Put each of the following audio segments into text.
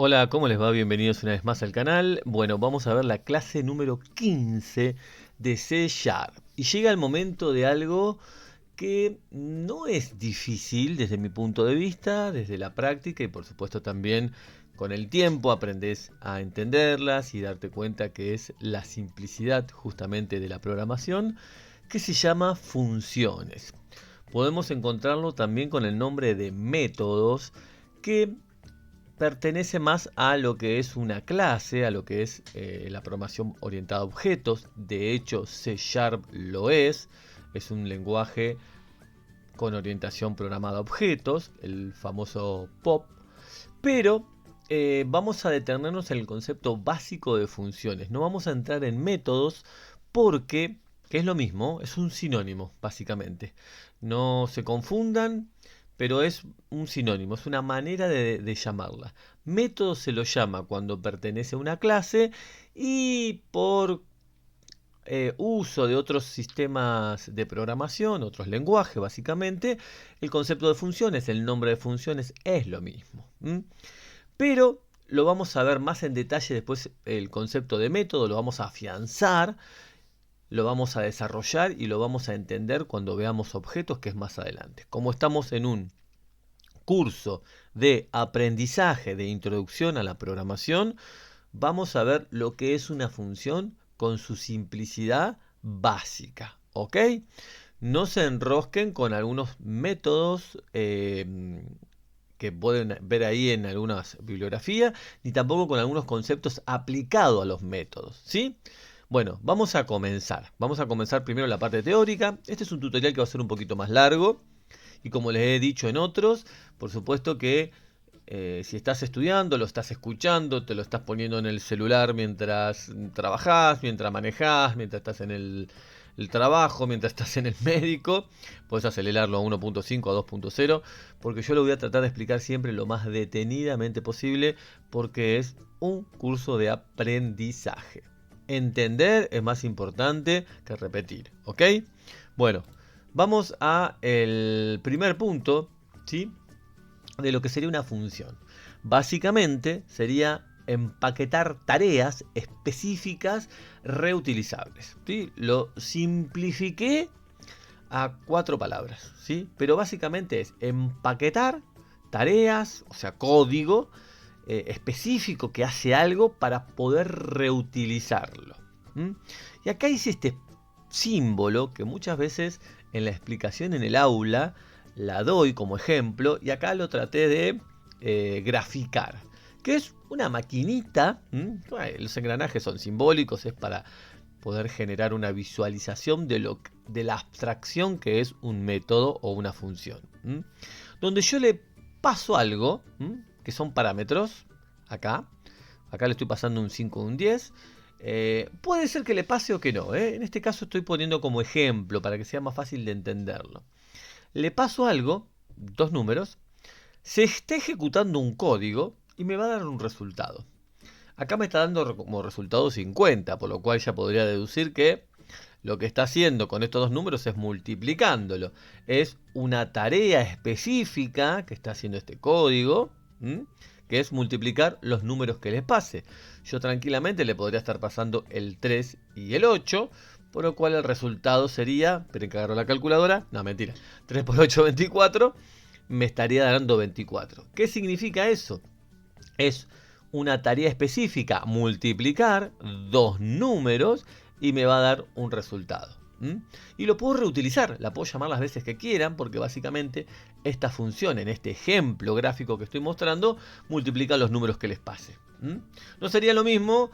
Hola, ¿cómo les va? Bienvenidos una vez más al canal. Bueno, vamos a ver la clase número 15 de C Sharp. Y llega el momento de algo que no es difícil desde mi punto de vista, desde la práctica y por supuesto también con el tiempo aprendes a entenderlas y darte cuenta que es la simplicidad justamente de la programación que se llama funciones. Podemos encontrarlo también con el nombre de métodos que pertenece más a lo que es una clase, a lo que es la programación orientada a objetos. De hecho, C Sharp lo es un lenguaje con orientación programada a objetos, el famoso POP, pero vamos a detenernos en el concepto básico de funciones. No vamos a entrar en métodos porque, que es lo mismo, es un sinónimo, básicamente. No se confundan, pero es un sinónimo, es una manera de llamarla. Método se lo llama cuando pertenece a una clase y por uso de otros sistemas de programación, otros lenguajes básicamente, el concepto de funciones, el nombre de funciones es lo mismo. Pero lo vamos a ver más en detalle después, el concepto de método lo vamos a afianzar, lo vamos a desarrollar y lo vamos a entender cuando veamos objetos, que es más adelante. Como estamos en un curso de aprendizaje de introducción a la programación, vamos a ver lo que es una función con su simplicidad básica. ¿Ok? No se enrosquen con algunos métodos que pueden ver ahí en algunas bibliografías, ni tampoco con algunos conceptos aplicados a los métodos. ¿Sí? Bueno, vamos a comenzar. Vamos a comenzar primero la parte teórica. Este es un tutorial que va a ser un poquito más largo. Y como les he dicho en otros, por supuesto que si estás estudiando, lo estás escuchando, te lo estás poniendo en el celular mientras trabajás, mientras manejás, mientras estás en el trabajo, mientras estás en el médico, puedes acelerarlo a 1.5, a 2.0, porque yo lo voy a tratar de explicar siempre lo más detenidamente posible, porque es un curso de aprendizaje. Entender es más importante que repetir, ¿ok? Bueno, vamos a el primer punto, ¿sí? De lo que sería una función. Básicamente sería empaquetar tareas específicas reutilizables. ¿Sí? Lo simplifiqué a 4 palabras, ¿sí? Pero básicamente es empaquetar tareas, o sea, código específico que hace algo para poder reutilizarlo. ¿Mm? Y acá hice este símbolo que muchas veces en la explicación en el aula la doy como ejemplo y acá lo traté de graficar, que es una maquinita. Bueno, los engranajes son simbólicos, es para poder generar una visualización de la abstracción que es un método o una función. Donde yo le paso algo, que son parámetros, acá le estoy pasando un 5 o un 10. Puede ser que le pase o que no. En este caso estoy poniendo como ejemplo para que sea más fácil de entenderlo. Le paso algo, 2 números, se está ejecutando un código y me va a dar un resultado. Acá me está dando como resultado 50, por lo cual ya podría deducir que lo que está haciendo con estos 2 números es multiplicándolo. Es una tarea específica que está haciendo este código, que es multiplicar los números que les pase. Yo tranquilamente le podría estar pasando el 3 y el 8, por lo cual el resultado sería, esperen que agarro la calculadora, no, mentira, 3 por 8, 24, me estaría dando 24. ¿Qué significa eso? Es una tarea específica, multiplicar 2 números y me va a dar un resultado. Y lo puedo reutilizar, la puedo llamar las veces que quieran, porque básicamente esta función, en este ejemplo gráfico que estoy mostrando, multiplica los números que les pase. No sería lo mismo,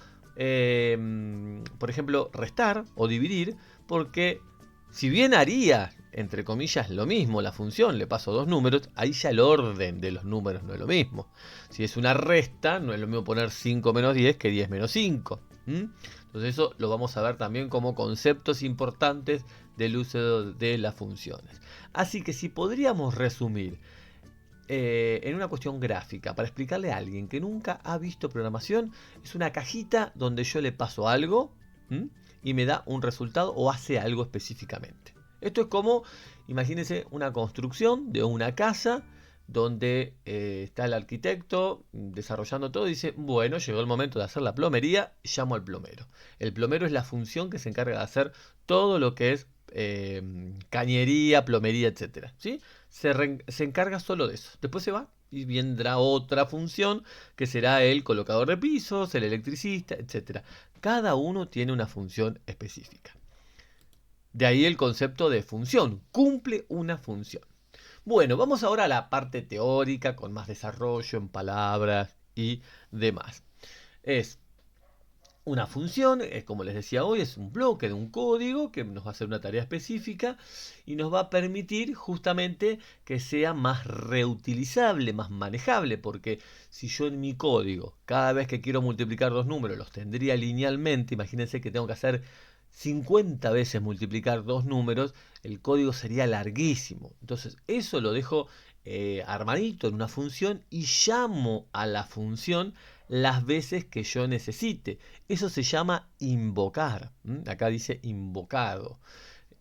por ejemplo, restar o dividir, porque si bien haría, entre comillas, lo mismo la función, le paso 2 números, ahí ya el orden de los números no es lo mismo. Si es una resta, no es lo mismo poner 5 menos 10 que 10 menos 5. Entonces eso lo vamos a ver también como conceptos importantes del uso de las funciones. Así que si podríamos resumir en una cuestión gráfica, para explicarle a alguien que nunca ha visto programación, es una cajita donde yo le paso algo y me da un resultado o hace algo específicamente. Esto es como, imagínense una construcción de una casa donde está el arquitecto desarrollando todo y dice, bueno, llegó el momento de hacer la plomería, llamo al plomero. El plomero es la función que se encarga de hacer todo lo que es cañería, plomería, etcétera, ¿sí? Se encarga solo de eso. Después se va y vendrá otra función que será el colocador de pisos, el electricista, etcétera. Cada uno tiene una función específica. De ahí el concepto de función, cumple una función. Bueno, vamos ahora a la parte teórica con más desarrollo en palabras y demás. Es una función, como les decía hoy, es un bloque de un código que nos va a hacer una tarea específica y nos va a permitir justamente que sea más reutilizable, más manejable, porque si yo en mi código, cada vez que quiero multiplicar dos números, los tendría linealmente, imagínense que tengo que hacer 50 veces multiplicar dos números, el código sería larguísimo. Entonces eso lo dejo armadito en una función y llamo a la función las veces que yo necesite. Eso se llama invocar. Acá dice invocado.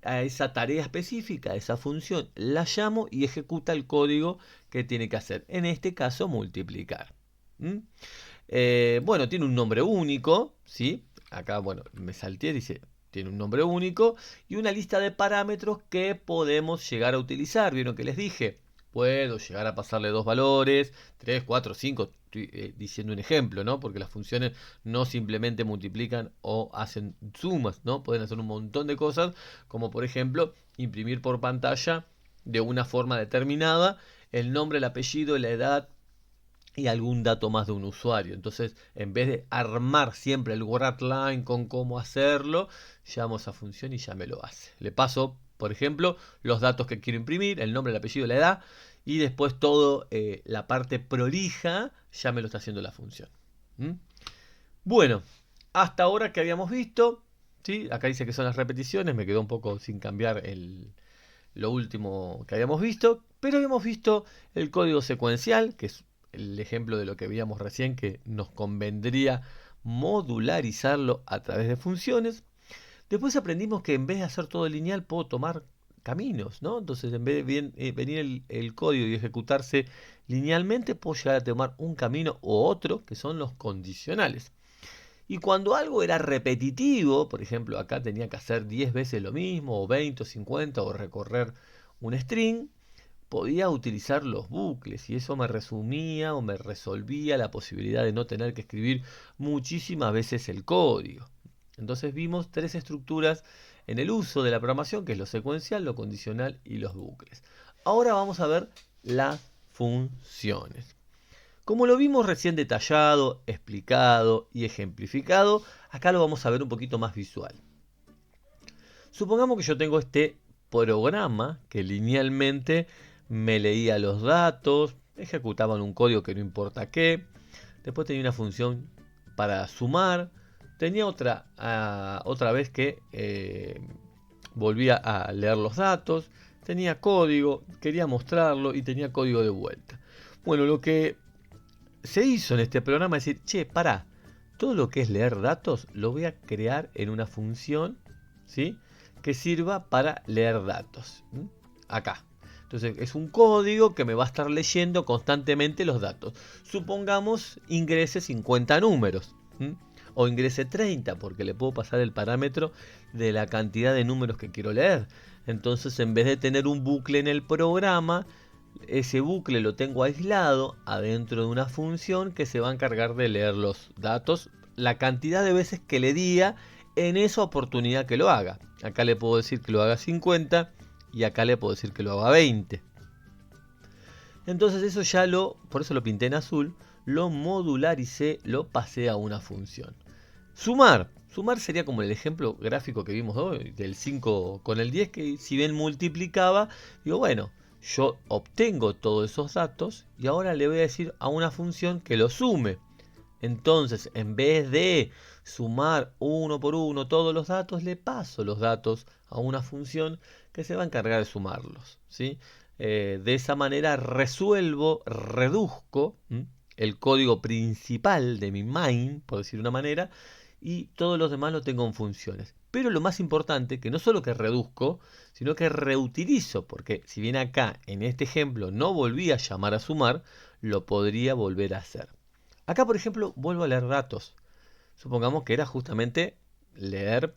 A esa tarea específica, a esa función, la llamo y ejecuta el código que tiene que hacer. En este caso, multiplicar. Bueno, tiene un nombre único, ¿sí? Acá, bueno, me salté, dice, tiene un nombre único y una lista de parámetros que podemos llegar a utilizar. ¿Vieron que les dije? Puedo llegar a pasarle dos valores, 3, 4, 5, estoy diciendo un ejemplo, ¿no? Porque las funciones no simplemente multiplican o hacen sumas, ¿no? Pueden hacer un montón de cosas, como por ejemplo, imprimir por pantalla de una forma determinada el nombre, el apellido, la edad y algún dato más de un usuario. Entonces, en vez de armar siempre el WordLine con cómo hacerlo, llamo a esa función y ya me lo hace. Le paso, por ejemplo, los datos que quiero imprimir, el nombre, el apellido, la edad, y después todo la parte prolija ya me lo está haciendo la función. Bueno, hasta ahora que habíamos visto, ¿sí? Acá dice que son las repeticiones, me quedó un poco sin cambiar lo último que habíamos visto, pero habíamos visto el código secuencial, que es el ejemplo de lo que veíamos recién, que nos convendría modularizarlo a través de funciones. Después aprendimos que en vez de hacer todo lineal, puedo tomar caminos, ¿no? Entonces, en vez de venir el código y ejecutarse linealmente, puedo llegar a tomar un camino u otro, que son los condicionales. Y cuando algo era repetitivo, por ejemplo, acá tenía que hacer 10 veces lo mismo, o 20, o 50, o recorrer un string, podía utilizar los bucles y eso me resumía o me resolvía la posibilidad de no tener que escribir muchísimas veces el código. Entonces vimos tres estructuras en el uso de la programación, que es lo secuencial, lo condicional y los bucles. Ahora vamos a ver las funciones. Como lo vimos recién detallado, explicado y ejemplificado, acá lo vamos a ver un poquito más visual. Supongamos que yo tengo este programa que linealmente me leía los datos, ejecutaba un código que no importa qué, después tenía una función para sumar, tenía otra vez que volvía a leer los datos, tenía código, quería mostrarlo y tenía código de vuelta. Bueno, lo que se hizo en este programa es decir, che, pará, todo lo que es leer datos lo voy a crear en una función, ¿sí?, que sirva para leer datos. Acá. Entonces es un código que me va a estar leyendo constantemente los datos. Supongamos ingrese 50 números. O ingrese 30 porque le puedo pasar el parámetro de la cantidad de números que quiero leer. Entonces en vez de tener un bucle en el programa, ese bucle lo tengo aislado adentro de una función que se va a encargar de leer los datos la cantidad de veces que le diga en esa oportunidad que lo haga. Acá le puedo decir que lo haga 50 y acá le puedo decir que lo haga 20. Entonces eso ya por eso lo pinté en azul, lo modularicé, lo pasé a una función. Sumar. Sumar sería como el ejemplo gráfico que vimos hoy, del 5 con el 10, que si bien multiplicaba, digo, bueno, yo obtengo todos esos datos y ahora le voy a decir a una función que lo sume. Entonces, en vez de sumar uno por uno todos los datos, le paso los datos a una función que se va a encargar de sumarlos, ¿sí? De esa manera reduzco el código principal de mi main, por decir una manera, y todos los demás lo tengo en funciones. Pero lo más importante, que no solo que reduzco, sino que reutilizo, porque si bien acá en este ejemplo no volví a llamar a sumar, lo podría volver a hacer. Acá, por ejemplo, vuelvo a leer datos. Supongamos que era justamente leer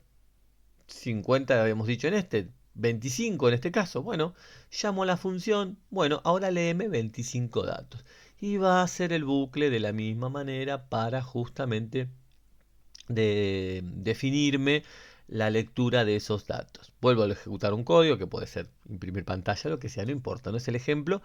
50, habíamos dicho en este, 25 en este caso. Bueno, llamo a la función, bueno, ahora léeme 25 datos. Y va a hacer el bucle de la misma manera para justamente definirme la lectura de esos datos. Vuelvo a ejecutar un código que puede ser imprimir pantalla, lo que sea, no importa, no es el ejemplo.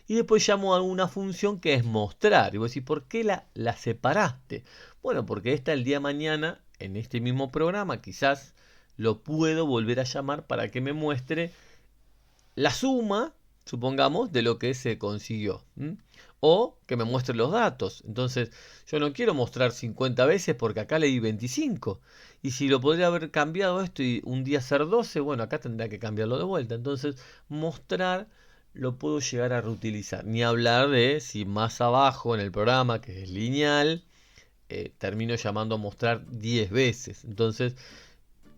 Y después llamo a una función que es mostrar. Y vos decís, ¿por qué la separaste? Bueno, porque esta el día de mañana, en este mismo programa, quizás lo puedo volver a llamar para que me muestre la suma, supongamos, de lo que se consiguió. O que me muestre los datos. Entonces, yo no quiero mostrar 50 veces porque acá le di 25. Y si lo podría haber cambiado esto y un día hacer 12, bueno, acá tendrá que cambiarlo de vuelta. Entonces, mostrar lo puedo llegar a reutilizar. Ni hablar de si más abajo en el programa, que es lineal, termino llamando a mostrar 10 veces. Entonces,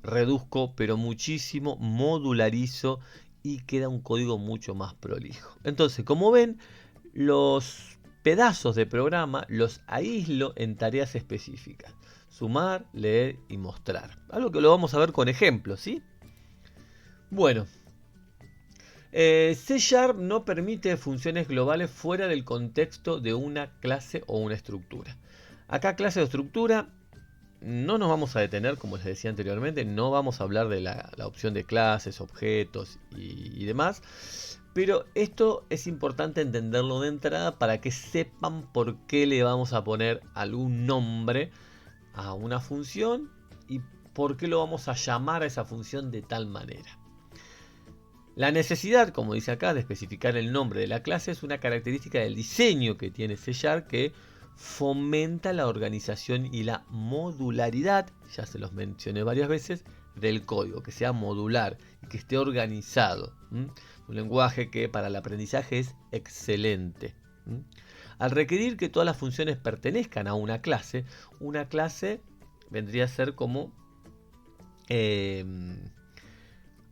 reduzco, pero muchísimo, modularizo y queda un código mucho más prolijo. Entonces, como ven, los pedazos de programa los aíslo en tareas específicas. Sumar, leer y mostrar. Algo que lo vamos a ver con ejemplos, ¿sí? Bueno, C# no permite funciones globales fuera del contexto de una clase o una estructura. Acá clase o estructura no nos vamos a detener, como les decía anteriormente, no vamos a hablar de la opción de clases, objetos y demás. Pero esto es importante entenderlo de entrada para que sepan por qué le vamos a poner algún nombre a una función y por qué lo vamos a llamar a esa función de tal manera. La necesidad, como dice acá, de especificar el nombre de la clase es una característica del diseño que tiene C# que fomenta la organización y la modularidad, ya se los mencioné varias veces, del código, que sea modular y que esté organizado. Un lenguaje que para el aprendizaje es excelente. Al requerir que todas las funciones pertenezcan a una clase vendría a ser como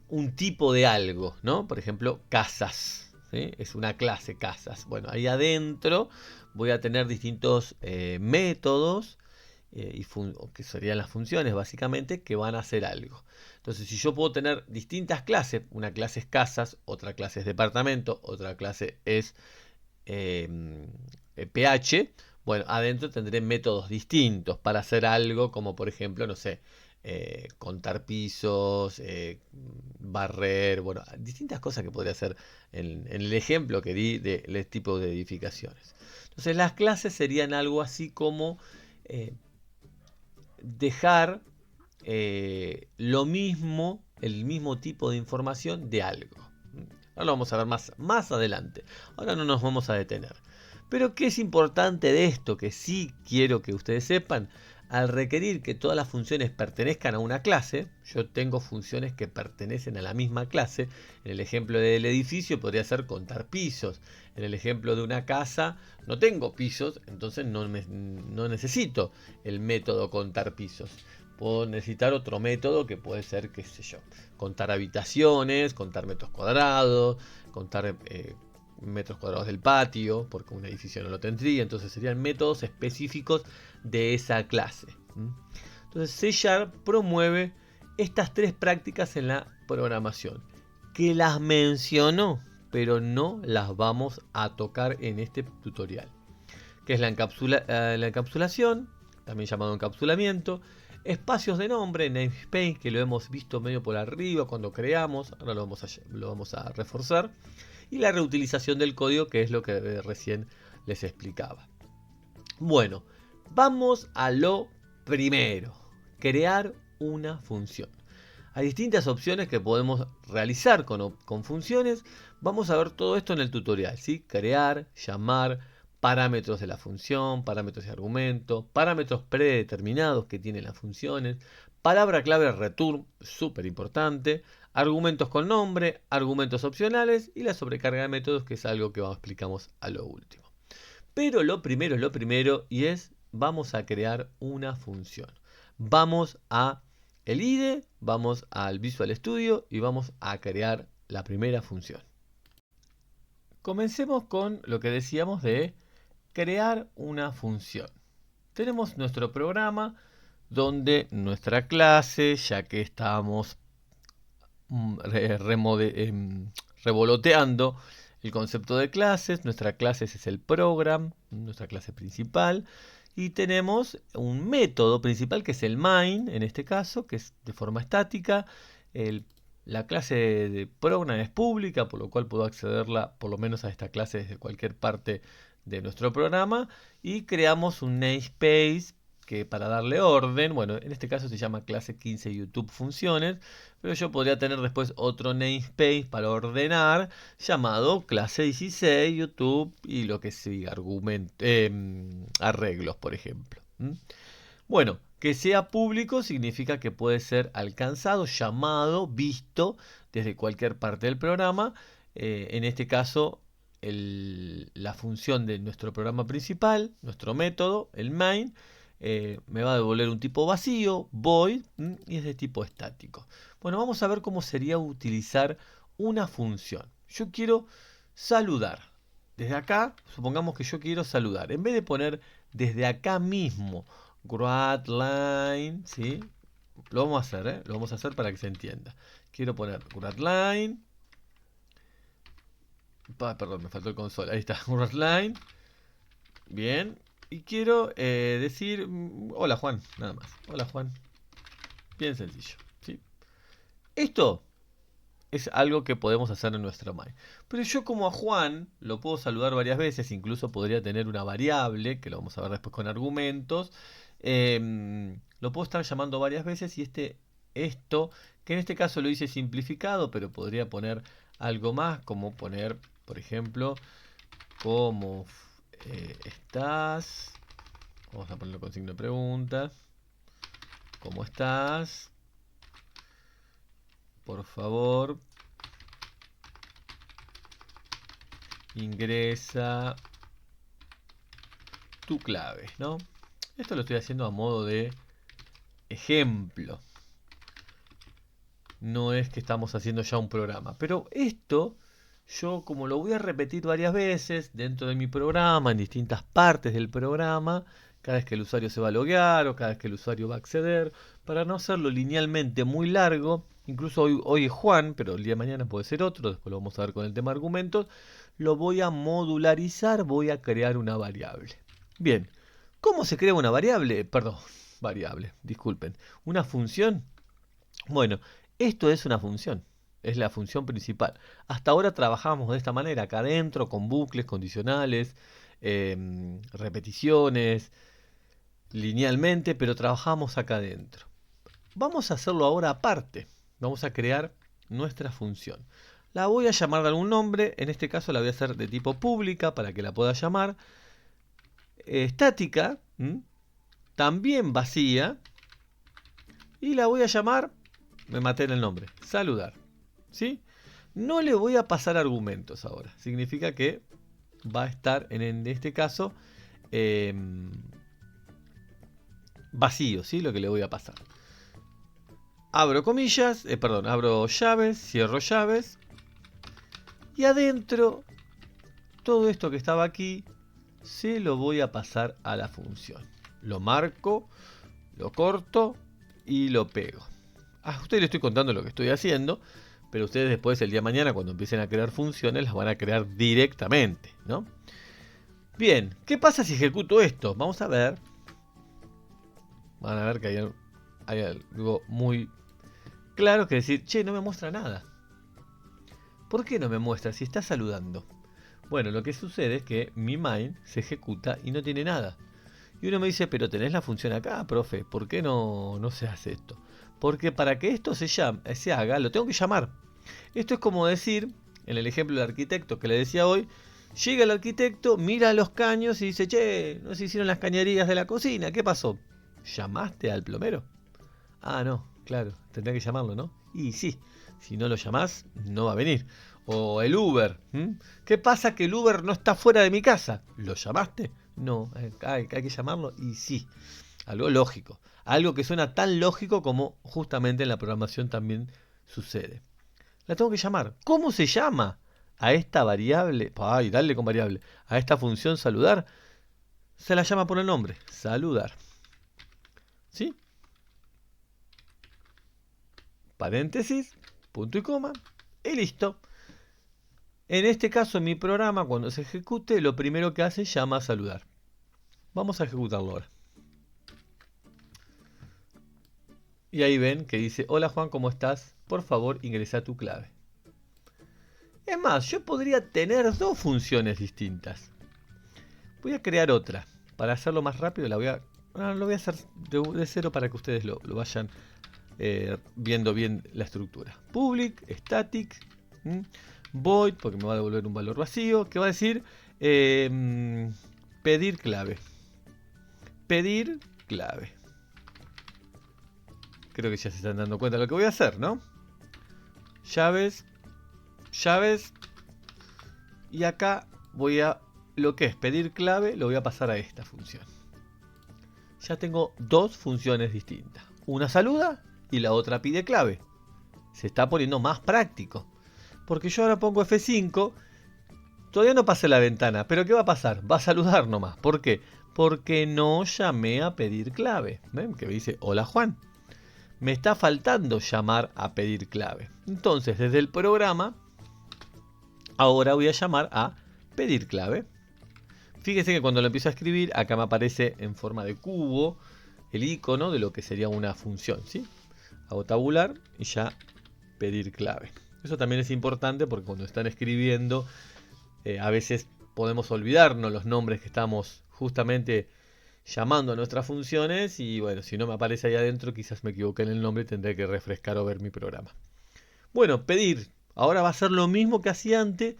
un tipo de algo, ¿no? Por ejemplo, casas, ¿sí? Es una clase casas. Bueno, ahí adentro voy a tener distintos métodos que serían las funciones básicamente que van a hacer algo. Entonces, si yo puedo tener distintas clases, una clase es casas, otra clase es departamento, otra clase es pH, bueno, adentro tendré métodos distintos para hacer algo como por ejemplo, no sé, contar pisos, barrer, bueno, distintas cosas que podría hacer en el ejemplo que di del tipo de edificaciones. Entonces las clases serían algo así como dejar lo mismo, el mismo tipo de información de algo. Ahora lo vamos a ver más adelante. Ahora no nos vamos a detener. Pero ¿qué es importante de esto? Que sí quiero que ustedes sepan. Al requerir que todas las funciones pertenezcan a una clase, yo tengo funciones que pertenecen a la misma clase. En el ejemplo del edificio podría ser contar pisos. En el ejemplo de una casa no tengo pisos, entonces no necesito el método contar pisos. Puedo necesitar otro método que puede ser, qué sé yo, contar habitaciones, contar metros cuadrados, contar metros cuadrados del patio, porque un edificio no lo tendría. Entonces serían métodos específicos de esa clase. Entonces C# promueve estas tres prácticas en la programación, que las mencionó, pero no las vamos a tocar en este tutorial. Que es la encapsulación, también llamado encapsulamiento, espacios de nombre, namespace, que lo hemos visto medio por arriba cuando creamos, ahora lo vamos a reforzar, y la reutilización del código, que es lo que recién les explicaba. Bueno, vamos a lo primero, crear una función. Hay distintas opciones que podemos realizar con funciones. Vamos a ver todo esto en el tutorial, ¿sí? Crear, llamar, parámetros de la función, parámetros de argumento, parámetros predeterminados que tienen las funciones, palabra clave return, súper importante, argumentos con nombre, argumentos opcionales y la sobrecarga de métodos, que es algo que explicamos a lo último. Pero lo primero es lo primero y vamos a crear una función. Vamos a el IDE, vamos al Visual Studio y vamos a crear la primera función. Comencemos con lo que decíamos de crear una función. Tenemos nuestro programa donde nuestra clase, ya que estábamos revoloteando el concepto de clases, nuestra clase es el program, nuestra clase principal, y tenemos un método principal que es el main, en este caso, que es de forma estática. La clase de program es pública, por lo cual puedo accederla por lo menos a esta clase desde cualquier parte de nuestro programa, y creamos un namespace que para darle orden, bueno, en este caso se llama clase 15 YouTube funciones, pero yo podría tener después otro namespace para ordenar llamado clase 16 YouTube y lo que siga, arreglos, por ejemplo. Bueno, que sea público significa que puede ser alcanzado, llamado, visto desde cualquier parte del programa. En este caso, la función de nuestro programa principal, nuestro método, el main, me va a devolver un tipo vacío, void, y es de tipo estático. Bueno, vamos a ver cómo sería utilizar una función. Yo quiero saludar. Desde acá, supongamos que yo quiero saludar. En vez de poner desde acá mismo, GradLine, ¿sí? Lo vamos a hacer, ¿eh? Lo vamos a hacer para que se entienda. Quiero poner GradLine. Perdón, me faltó el console. Ahí está, GradLine. Bien. Y quiero decir, hola Juan, nada más. Hola Juan. Bien sencillo, ¿sí? Esto es algo que podemos hacer en nuestra main. Pero yo como a Juan lo puedo saludar varias veces, incluso podría tener una variable, que lo vamos a ver después con argumentos. Lo puedo estar llamando varias veces y esto, que en este caso lo hice simplificado, pero podría poner algo más, como poner, por ejemplo, ¿cómo estás? Vamos a ponerlo con signo de pregunta. ¿Cómo estás? Por favor, ingresa tu clave, ¿no? Esto lo estoy haciendo a modo de ejemplo. No es que estamos haciendo ya un programa. Pero esto, yo como lo voy a repetir varias veces dentro de mi programa, en distintas partes del programa, cada vez que el usuario se va a loguear o cada vez que el usuario va a acceder, para no hacerlo linealmente muy largo, incluso hoy es Juan, pero el día de mañana puede ser otro, después lo vamos a ver con el tema argumentos, lo voy a modularizar, voy a crear una variable. Bien, ¿cómo se crea una variable? Perdón, variable, disculpen. ¿Una función? Bueno, esto es una función, es la función principal. Hasta ahora trabajamos de esta manera, acá adentro, con bucles, condicionales, repeticiones, linealmente, pero trabajamos acá adentro. Vamos a hacerlo ahora aparte. Vamos a crear nuestra función. La voy a llamar de algún nombre, en este caso la voy a hacer de tipo pública para que la pueda llamar. Estática, también vacía, y la voy a llamar, me maté en el nombre, saludar. ¿Sí? No le voy a pasar argumentos ahora. Significa que va a estar en este caso vacío, ¿sí? Lo que le voy a pasar. Abro comillas, perdón, abro llaves, cierro llaves. Y adentro, todo esto que estaba aquí, se lo voy a pasar a la función. Lo marco, lo corto y lo pego. A ustedes les estoy contando lo que estoy haciendo, pero ustedes después, el día de mañana, cuando empiecen a crear funciones, las van a crear directamente, ¿no? Bien, ¿qué pasa si ejecuto esto? Vamos a ver. Van a ver que hay algo muy claro que decir, che, no me muestra nada. ¿Por qué no me muestra si está saludando? Bueno, lo que sucede es que mi main se ejecuta y no tiene nada. Y uno me dice, pero tenés la función acá, profe, ¿por qué no se hace esto? Porque para que esto se haga, lo tengo que llamar. Esto es como decir, en el ejemplo del arquitecto que le decía hoy, llega el arquitecto, mira los caños y dice, che, no se hicieron las cañerías de la cocina, ¿qué pasó? ¿Llamaste al plomero? Ah, no, claro, tendrá que llamarlo, ¿no? Y sí, si no lo llamás, no va a venir. O el Uber. ¿Qué pasa que el Uber no está fuera de mi casa? ¿Lo llamaste? No, hay que llamarlo y sí. Algo lógico. Algo que suena tan lógico como justamente en la programación también sucede. La tengo que llamar. ¿Cómo se llama a esta variable? Ay, dale con variable. A esta función saludar. Se la llama por el nombre. Saludar. ¿Sí? Paréntesis, punto y coma. Y listo. En este caso, mi programa, cuando se ejecute, lo primero que hace es llama a saludar. Vamos a ejecutarlo ahora. Y ahí ven que dice, hola Juan, ¿cómo estás? Por favor, ingresa tu clave. Es más, yo podría tener dos funciones distintas. Voy a crear otra. Para hacerlo más rápido, lo voy a hacer de cero para que ustedes lo vayan viendo bien la estructura. Public, static, void, porque me va a devolver un valor vacío, que va a decir pedir clave. Pedir clave. Creo que ya se están dando cuenta de lo que voy a hacer, ¿no? Llaves, llaves. Y acá voy a, lo que es pedir clave, lo voy a pasar a esta función. Ya tengo dos funciones distintas. Una saluda y la otra pide clave. Se está poniendo más práctico. Porque yo ahora pongo F5. Todavía no pasé la ventana, pero ¿qué va a pasar? Va a saludar nomás. ¿Por qué? Porque no llamé a pedir clave. ¿Ven? Que me dice, hola Juan. Me está faltando llamar a pedir clave. Entonces, desde el programa, ahora voy a llamar a pedir clave. Fíjense que cuando lo empiezo a escribir, acá me aparece en forma de cubo el icono de lo que sería una función, ¿sí? Hago tabular y ya pedir clave. Eso también es importante porque cuando están escribiendo, a veces podemos olvidarnos los nombres que estamos justamente llamando a nuestras funciones y bueno, si no me aparece ahí adentro, quizás me equivoqué en el nombre y tendré que refrescar o ver mi programa. Bueno, pedir. Ahora va a ser lo mismo que hacía antes,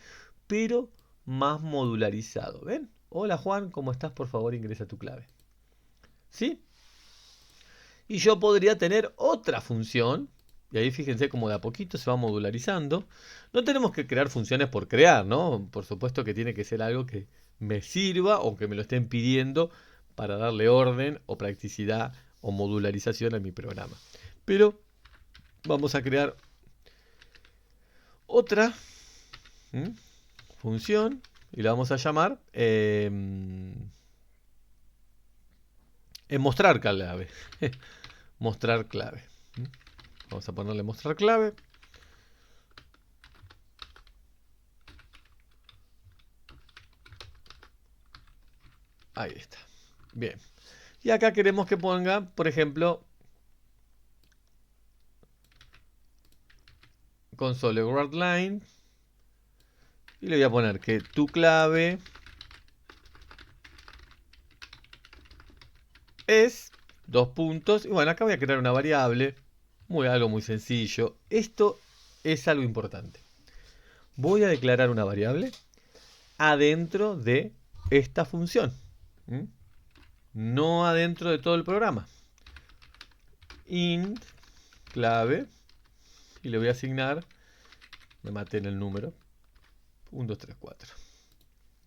pero más modularizado. ¿Ven? Hola Juan, ¿cómo estás? Por favor, ingresa tu clave. ¿Sí? Y yo podría tener otra función. Y ahí fíjense cómo de a poquito se va modularizando. No tenemos que crear funciones por crear, ¿no? Por supuesto que tiene que ser algo que me sirva o que me lo estén pidiendo para darle orden o practicidad o modularización a mi programa. Pero vamos a crear otra función y la vamos a llamar mostrar clave. Mostrar clave. Vamos a ponerle mostrar clave. Ahí está. Bien. Y acá queremos que ponga, por ejemplo, console word line. Y le voy a poner que tu clave es dos puntos. Y bueno, acá voy a crear una variable. Algo muy sencillo. Esto es algo importante. Voy a declarar una variable adentro de esta función. No adentro de todo el programa. Int clave. Y le voy a asignar, me maté en el número, 1, 2, 3, 4.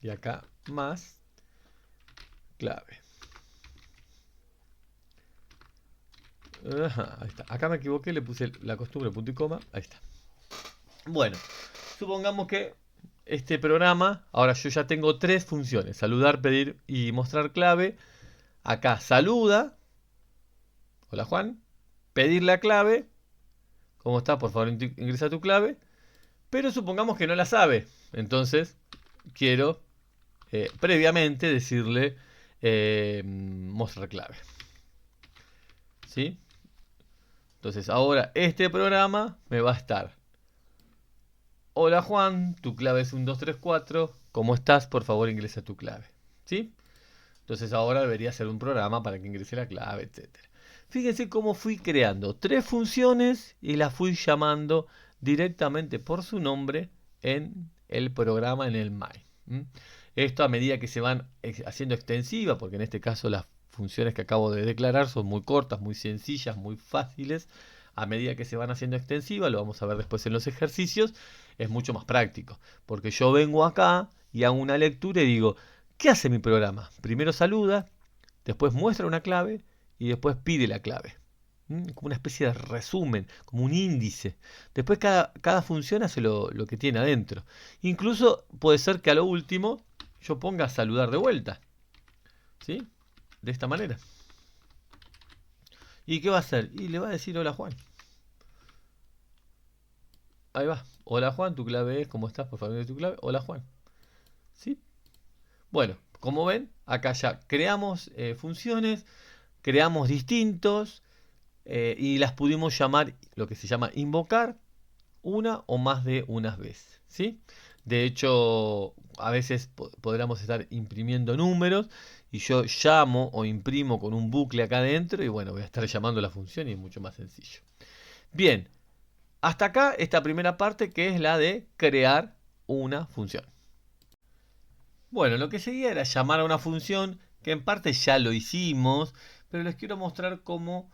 Y acá más clave. Ajá, ahí está. Acá me equivoqué, le puse la costumbre punto y coma. Ahí está. Bueno, supongamos que este programa, ahora yo ya tengo tres funciones: saludar, pedir y mostrar clave. Acá saluda. Hola Juan. Pedir la clave. ¿Cómo está? Por favor, ingresa tu clave. Pero supongamos que no la sabe. Entonces, quiero previamente decirle mostrar clave. ¿Sí? Entonces, ahora este programa me va a estar. Hola Juan, tu clave es 1, 2, 3, 4. ¿Cómo estás? Por favor, ingresa tu clave. ¿Sí? Entonces ahora debería ser un programa para que ingrese la clave, etc. Fíjense cómo fui creando tres funciones y las fui llamando directamente por su nombre en el programa, en el main. Esto a medida que se van haciendo extensivas, porque en este caso las funciones que acabo de declarar son muy cortas, muy sencillas, muy fáciles. A medida que se van haciendo extensivas, lo vamos a ver después en los ejercicios, es mucho más práctico. Porque yo vengo acá y hago una lectura y digo, ¿qué hace mi programa? Primero saluda, después muestra una clave y después pide la clave. Como una especie de resumen, como un índice. Después cada función hace lo que tiene adentro. Incluso puede ser que a lo último yo ponga saludar de vuelta. ¿Sí? De esta manera. ¿Y qué va a hacer? Y le va a decir hola Juan. Ahí va. Hola Juan, tu clave es, ¿cómo estás? Por favor, tu clave. Hola Juan. ¿Sí? Bueno, como ven, acá ya creamos funciones, creamos distintos y las pudimos llamar, lo que se llama invocar, una o más de unas veces, ¿sí? De hecho, a veces podríamos estar imprimiendo números y yo llamo o imprimo con un bucle acá adentro y bueno, voy a estar llamando la función y es mucho más sencillo. Bien, hasta acá esta primera parte que es la de crear una función. Bueno, lo que seguía era llamar a una función que en parte ya lo hicimos, pero les quiero mostrar cómo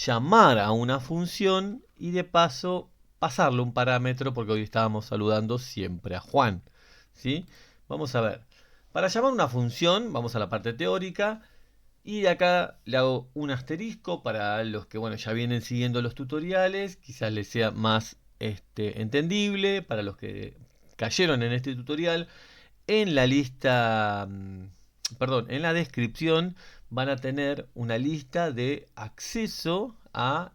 llamar a una función y de paso pasarle un parámetro porque hoy estábamos saludando siempre a Juan. ¿Sí? Vamos a ver. Para llamar una función, vamos a la parte teórica y de acá le hago un asterisco para los que bueno, ya vienen siguiendo los tutoriales, quizás les sea más entendible para los que cayeron en este tutorial. En la lista, perdón, en la descripción van a tener una lista de acceso a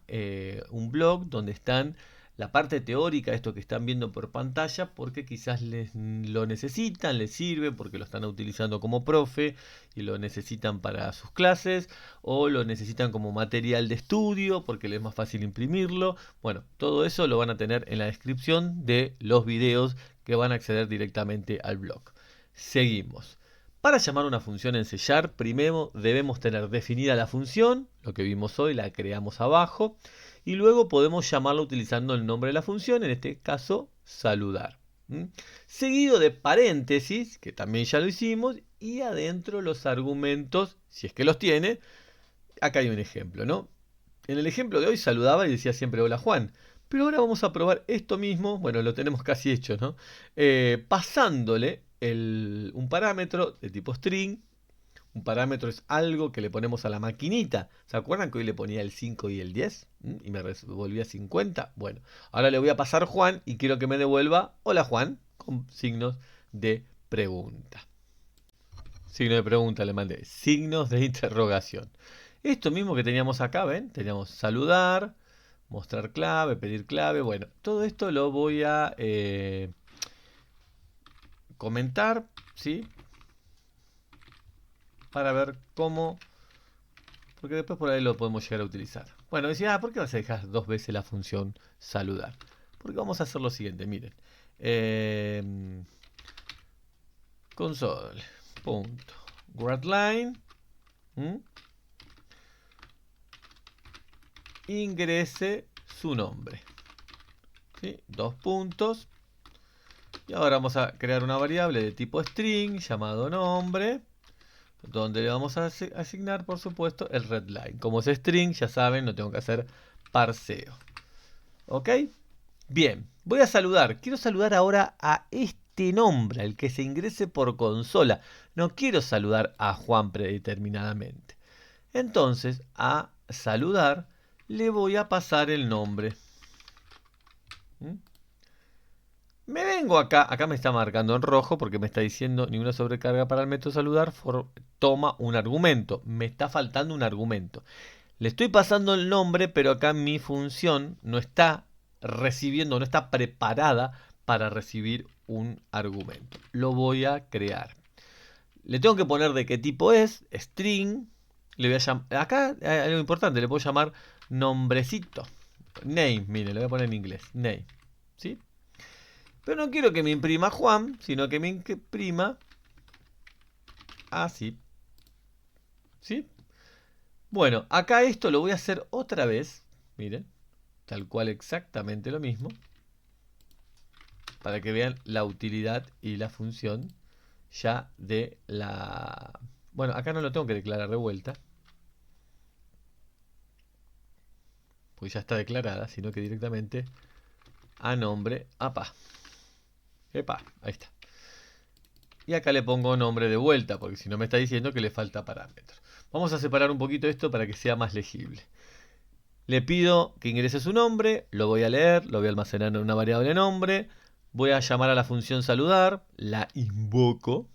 un blog donde están la parte teórica, esto que están viendo por pantalla, porque quizás lo necesitan, les sirve, porque lo están utilizando como profe y lo necesitan para sus clases, o lo necesitan como material de estudio, porque les es más fácil imprimirlo. Bueno, todo eso lo van a tener en la descripción de los videos que van a acceder directamente al blog. Seguimos. Para llamar una función en C#, primero debemos tener definida la función, lo que vimos hoy, la creamos abajo, y luego podemos llamarla utilizando el nombre de la función, en este caso, saludar. Seguido de paréntesis, que también ya lo hicimos, y adentro los argumentos, si es que los tiene. Acá hay un ejemplo, ¿no? En el ejemplo de hoy saludaba y decía siempre hola Juan. Pero ahora vamos a probar esto mismo, bueno, lo tenemos casi hecho, ¿no? Pasándole un parámetro de tipo string. Un parámetro es algo que le ponemos a la maquinita. ¿Se acuerdan que hoy le ponía el 5 y el 10? Y me devolvía 50. Bueno, ahora le voy a pasar Juan y quiero que me devuelva hola Juan con signos de pregunta. Signo de pregunta le mandé. Signos de interrogación. Esto mismo que teníamos acá, ¿ven? Teníamos saludar, mostrar clave, pedir clave. Bueno, todo esto lo voy a comentar, ¿sí? Para ver cómo... Porque después por ahí lo podemos llegar a utilizar. Bueno, decía, ¿por qué vas a dejar dos veces la función saludar? Porque vamos a hacer lo siguiente, miren. Console.writeLine ingrese su nombre. ¿Sí? Dos puntos. Y ahora vamos a crear una variable de tipo string llamado nombre, donde le vamos a asignar, por supuesto, el readline. Como es string, ya saben, no tengo que hacer parseo. ¿Ok? Bien, voy a saludar. Quiero saludar ahora a este nombre, al que se ingrese por consola. No quiero saludar a Juan predeterminadamente. Entonces, a saludar le voy a pasar el nombre. Me vengo acá me está marcando en rojo porque me está diciendo ninguna sobrecarga para el método saludar, toma un argumento. Me está faltando un argumento. Le estoy pasando el nombre, pero acá mi función no está recibiendo, no está preparada para recibir un argumento. Lo voy a crear. Le tengo que poner de qué tipo es, string. Le voy a llamar, acá hay algo importante, le puedo llamar nombrecito. Name, mire, le voy a poner en inglés, name. ¿Sí? Pero no quiero que me imprima Juan, sino que me imprima así. ¿Sí? Bueno, acá esto lo voy a hacer otra vez. Miren, tal cual exactamente lo mismo. Para que vean la utilidad y la función ya de la... Bueno, acá no lo tengo que declarar de vuelta. Pues ya está declarada, sino que directamente a nombre, apa. Epa, ahí está. Y acá le pongo nombre de vuelta, porque si no me está diciendo que le falta parámetros. Vamos a separar un poquito esto para que sea más legible. Le pido que ingrese su nombre, lo voy a leer, lo voy a almacenar en una variable nombre, voy a llamar a la función saludar, la invoco,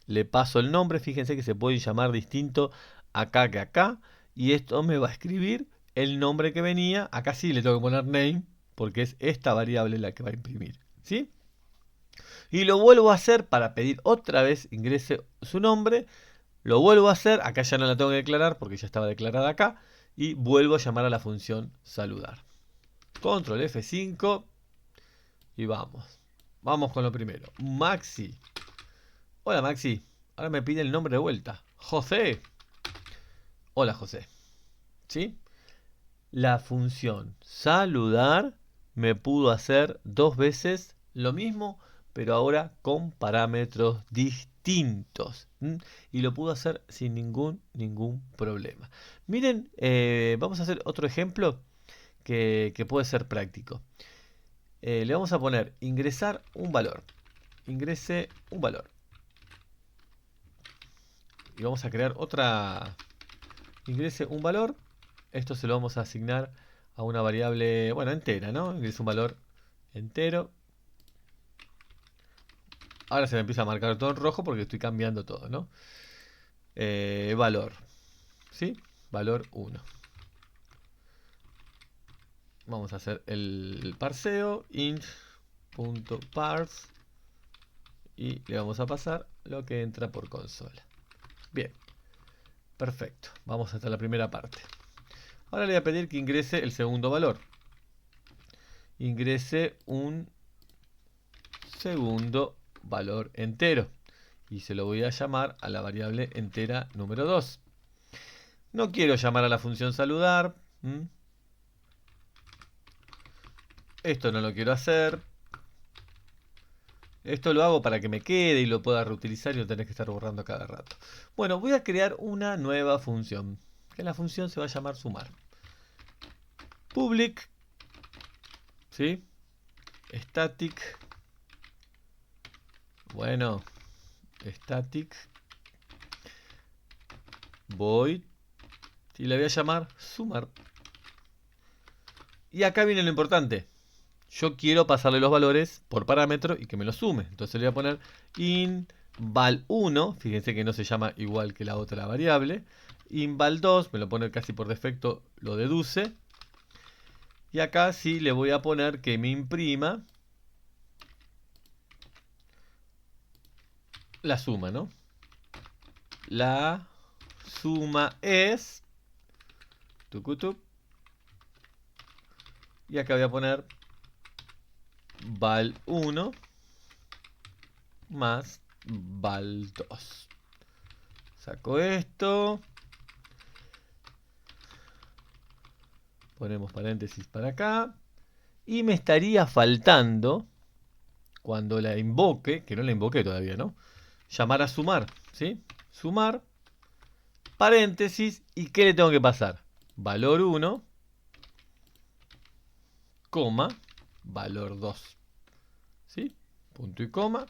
le paso el nombre, fíjense que se puede llamar distinto acá que acá, y esto me va a escribir el nombre que venía, acá sí le tengo que poner name, porque es esta variable la que va a imprimir, ¿sí? Y lo vuelvo a hacer para pedir otra vez ingrese su nombre, lo vuelvo a hacer, acá ya no la tengo que declarar porque ya estaba declarada acá, y vuelvo a llamar a la función saludar. Control F5 y vamos. Vamos con lo primero. Maxi. Hola Maxi. Ahora me pide el nombre de vuelta. José. Hola José. ¿Sí? La función saludar me pudo hacer 2 veces lo mismo, pero ahora con parámetros distintos. Y lo pudo hacer sin ningún problema. Miren, vamos a hacer otro ejemplo que puede ser práctico. Le vamos a poner ingresar un valor. Ingrese un valor. Y vamos a crear otra. Ingrese un valor. Esto se lo vamos a asignar a una variable, bueno, entera, ¿no? Ingrese un valor entero. Ahora se me empieza a marcar todo en rojo porque estoy cambiando todo, ¿no? Valor. ¿Sí? Valor 1. Vamos a hacer el parseo. int.parse. Y le vamos a pasar lo que entra por consola. Bien. Perfecto. Vamos hasta la primera parte. Ahora le voy a pedir que ingrese el segundo valor. Ingrese un segundo valor entero. Y se lo voy a llamar a la variable entera número 2. No quiero llamar a la función saludar. Esto no lo quiero hacer. Esto lo hago para que me quede y lo pueda reutilizar y no tener que estar borrando cada rato. Bueno, voy a crear una nueva función. Que la función se va a llamar sumar. Public. ¿Sí? Static. Bueno. Static. Void. Y le voy a llamar sumar. Y acá viene lo importante. Yo quiero pasarle los valores por parámetro y que me los sume. Entonces le voy a poner inval1. Fíjense que no se llama igual que la otra variable. Inval2, me lo pone casi por defecto, lo deduce. Y acá sí le voy a poner que me imprima la suma, ¿no? La suma es... tucutuc. Y acá voy a poner val1 más val2. Saco esto. Ponemos paréntesis para acá. Y me estaría faltando, cuando la invoque, que no la invoqué todavía, ¿no? Llamar a sumar, ¿sí? Sumar, paréntesis, ¿y qué le tengo que pasar? Valor 1, coma, valor 2. ¿Sí? Punto y coma.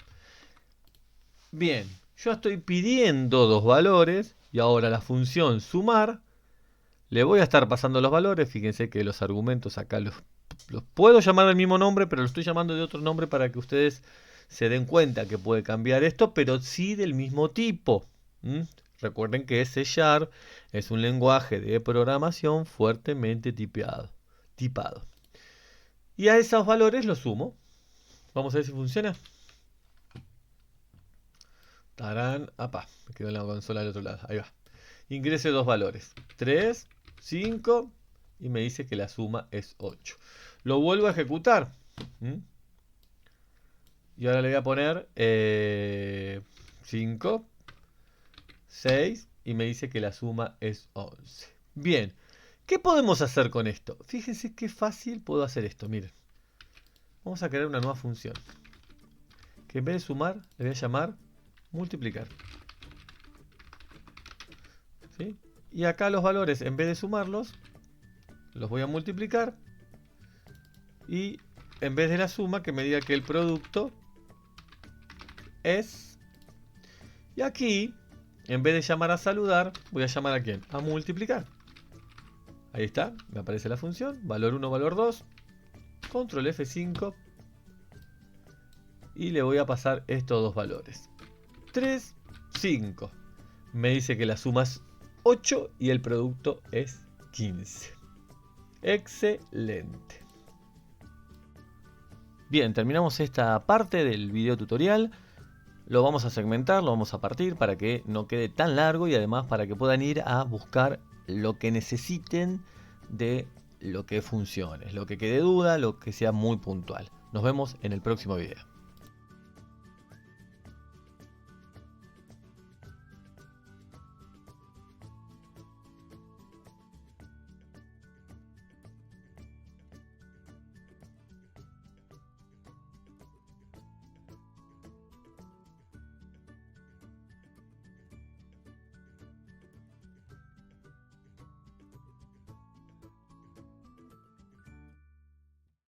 Bien, yo estoy pidiendo 2 valores y ahora la función sumar le voy a estar pasando los valores. Fíjense que los argumentos acá los puedo llamar del mismo nombre, pero los estoy llamando de otro nombre para que ustedes se den cuenta que puede cambiar esto, pero sí del mismo tipo. Recuerden que C# es un lenguaje de programación fuertemente tipado. Y a esos valores los sumo. Vamos a ver si funciona. Tarán, apa, me quedó en la consola del otro lado. Ahí va. Ingrese 2 valores. 3, 5 y me dice que la suma es 8. Lo vuelvo a ejecutar. Y ahora le voy a poner 5, 6 y me dice que la suma es 11. Bien, ¿qué podemos hacer con esto? Fíjense qué fácil puedo hacer esto, miren. Vamos a crear una nueva función. Que en vez de sumar, le voy a llamar multiplicar. ¿Sí? Y acá los valores, en vez de sumarlos, los voy a multiplicar. Y en vez de la suma, que me diga que el producto es... Y aquí En vez de llamar a saludar, voy a llamar a ¿quién? A multiplicar. Ahí está, me aparece la función, valor 1, valor 2, control F5 y le voy a pasar estos dos valores. 3, 5. Me dice que la suma es 8 y el producto es 15. Excelente. Bien, terminamos esta parte del video tutorial. Lo vamos a segmentar, lo vamos a partir para que no quede tan largo y además para que puedan ir a buscar lo que necesiten de lo que funcione, lo que quede duda, lo que sea muy puntual. Nos vemos en el próximo video.